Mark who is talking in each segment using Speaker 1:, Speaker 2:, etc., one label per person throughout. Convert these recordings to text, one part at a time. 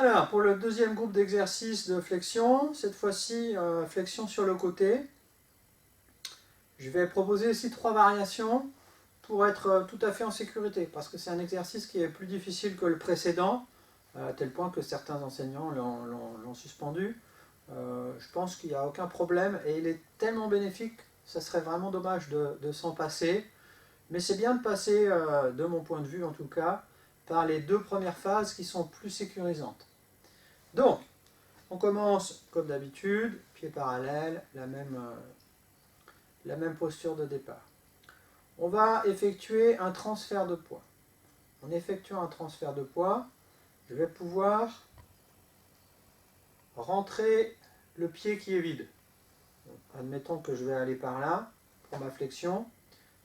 Speaker 1: Alors, pour le deuxième groupe d'exercices de flexion, cette fois-ci, flexion sur le côté. Je vais proposer ici 3 variations pour être tout à fait en sécurité, parce que c'est un exercice qui est plus difficile que le précédent, à tel point que certains enseignants l'ont suspendu. Je pense qu'il n'y a aucun problème et il est tellement bénéfique, ça serait vraiment dommage de s'en passer. Mais c'est bien de passer, de mon point de vue en tout cas, par les 2 premières phases qui sont plus sécurisantes. Donc, on commence comme d'habitude, pied parallèle, la même posture de départ. On va effectuer un transfert de poids. En effectuant un transfert de poids, je vais pouvoir rentrer le pied qui est vide. Donc, admettons que je vais aller par là pour ma flexion.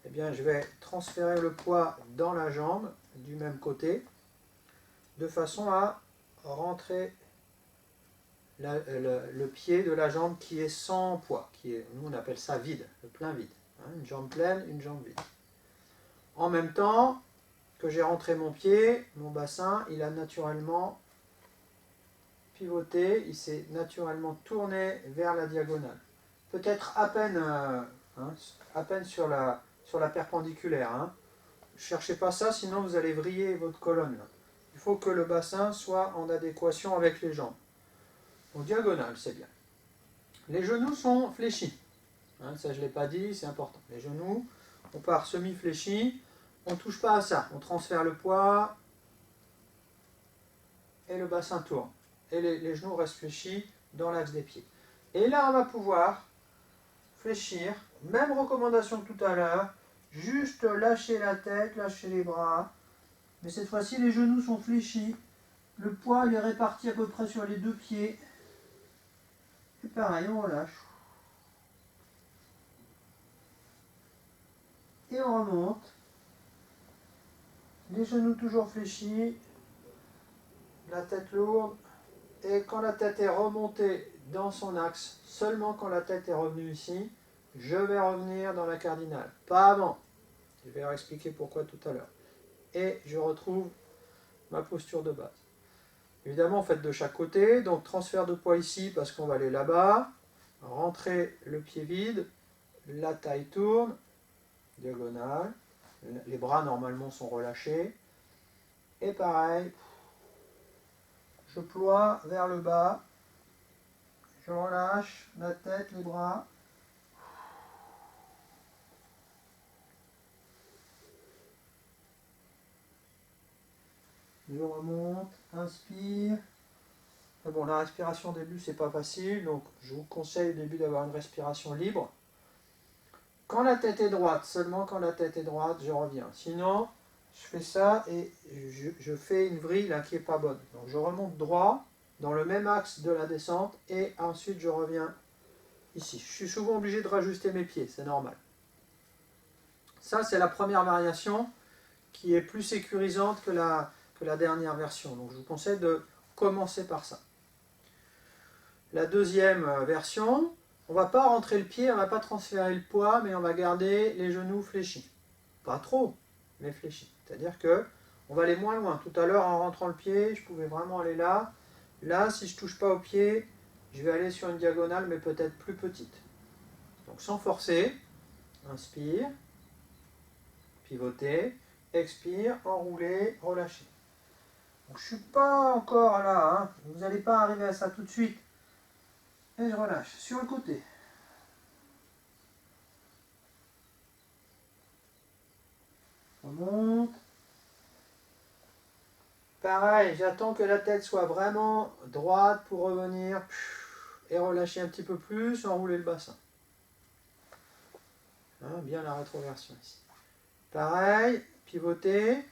Speaker 1: Eh bien, je vais transférer le poids dans la jambe du même côté de façon à rentrer le pied de la jambe qui est sans poids, nous on appelle ça vide, le plein vide. Une jambe pleine, une jambe vide. En même temps que j'ai rentré mon pied, mon bassin, il a naturellement pivoté, il s'est naturellement tourné vers la diagonale. Peut-être à peine sur la perpendiculaire. Ne cherchez pas ça, sinon vous allez vriller votre colonne. Il faut que le bassin soit en adéquation avec les jambes. Donc diagonale, c'est bien. Les genoux sont fléchis. Ça, je ne l'ai pas dit, c'est important. Les genoux, on part semi-fléchi, on ne touche pas à ça. On transfère le poids et le bassin tourne. Et les genoux restent fléchis dans l'axe des pieds. Et là, on va pouvoir fléchir. Même recommandation que tout à l'heure. Juste lâcher la tête, lâcher les bras. Mais cette fois-ci, les genoux sont fléchis. Le poids, il est réparti à peu près sur les 2 pieds. Et pareil, on relâche. Et on remonte. Les genoux toujours fléchis. La tête lourde. Et quand la tête est remontée dans son axe, seulement quand la tête est revenue ici, je vais revenir dans la cardinale. Pas avant. Je vais leur expliquer pourquoi tout à l'heure. Et je retrouve ma posture de base. Évidemment, faites de chaque côté. Donc transfert de poids ici parce qu'on va aller là-bas. Rentrer le pied vide. La taille tourne. Diagonale. Les bras normalement sont relâchés. Et pareil, je ploie vers le bas. Je relâche la tête, les bras. Je remonte, inspire. Mais bon, la respiration au début, c'est pas facile, donc je vous conseille au début d'avoir une respiration libre. Quand la tête est droite, seulement quand la tête est droite, je reviens. Sinon, je fais ça et je fais une vrille là qui n'est pas bonne. Donc je remonte droit dans le même axe de la descente et ensuite je reviens ici. Je suis souvent obligé de rajuster mes pieds, c'est normal. Ça, c'est la première variation qui est plus sécurisante que la dernière version. Donc je vous conseille de commencer par ça. La deuxième version, on ne va pas rentrer le pied, on ne va pas transférer le poids, mais on va garder les genoux fléchis. Pas trop, mais fléchis. C'est-à-dire qu'on va aller moins loin. Tout à l'heure, en rentrant le pied, je pouvais vraiment aller là. Là, si je ne touche pas au pied, je vais aller sur une diagonale, mais peut-être plus petite. Donc sans forcer, inspire, pivoter, expire, enrouler, relâcher. Donc, je ne suis pas encore là, vous n'allez pas arriver à ça tout de suite. Et je relâche sur le côté. On monte. Pareil, j'attends que la tête soit vraiment droite pour revenir et relâcher un petit peu plus, enrouler le bassin. Bien la rétroversion ici. Pareil, pivoter.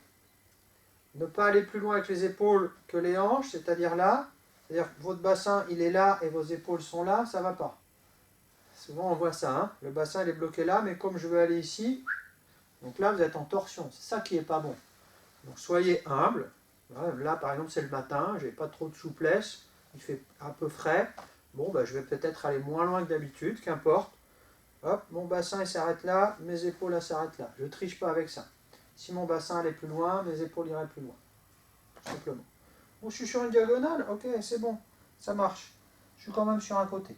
Speaker 1: Ne pas aller plus loin avec les épaules que les hanches, c'est-à-dire là. C'est-à-dire que votre bassin, il est là et vos épaules sont là, ça ne va pas. Souvent, on voit ça. Le bassin, il est bloqué là, mais comme je veux aller ici, donc là, vous êtes en torsion. C'est ça qui n'est pas bon. Donc, soyez humble. Là, par exemple, c'est le matin, je n'ai pas trop de souplesse, il fait un peu frais. Bon, je vais peut-être aller moins loin que d'habitude, qu'importe. Hop, mon bassin, il s'arrête là, mes épaules, elles s'arrêtent là. Je ne triche pas avec ça. Si mon bassin allait plus loin, mes épaules iraient plus loin. Tout simplement. Oh, je suis sur une diagonale. Ok, c'est bon. Ça marche. Je suis quand même sur un côté.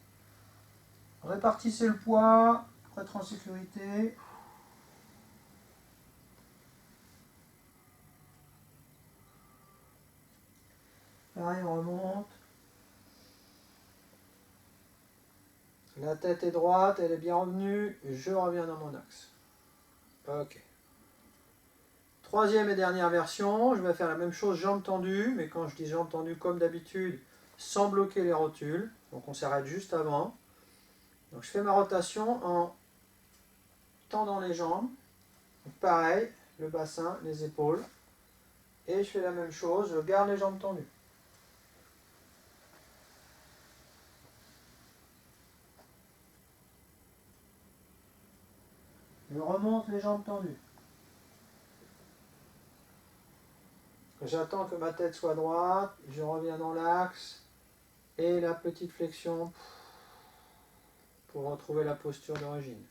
Speaker 1: Répartissez le poids pour être en sécurité. Pareil, on remonte. La tête est droite, elle est bien revenue. Je reviens dans mon axe. Ok. Troisième et dernière version, je vais faire la même chose, jambes tendues, mais quand je dis jambes tendues comme d'habitude, sans bloquer les rotules. Donc on s'arrête juste avant. Donc je fais ma rotation en tendant les jambes. Donc pareil, le bassin, les épaules. Et je fais la même chose, je garde les jambes tendues. Je remonte les jambes tendues. J'attends que ma tête soit droite, je reviens dans l'axe. Et la petite flexion pour retrouver la posture d'origine.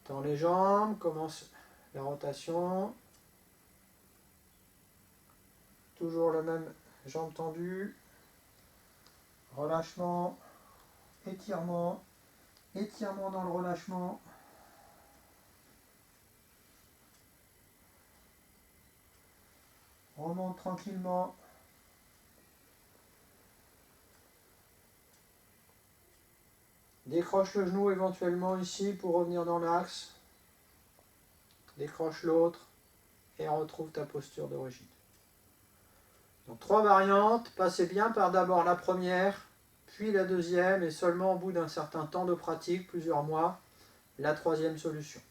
Speaker 1: Tends les jambes, commence la rotation. Toujours le même, jambes tendues. Relâchement, étirement, étirement dans le relâchement. Remonte tranquillement. Décroche le genou éventuellement ici pour revenir dans l'axe. Décroche l'autre et retrouve ta posture d'origine. Donc 3 variantes, passez bien par d'abord la première, puis la deuxième et seulement au bout d'un certain temps de pratique, plusieurs mois, la troisième solution.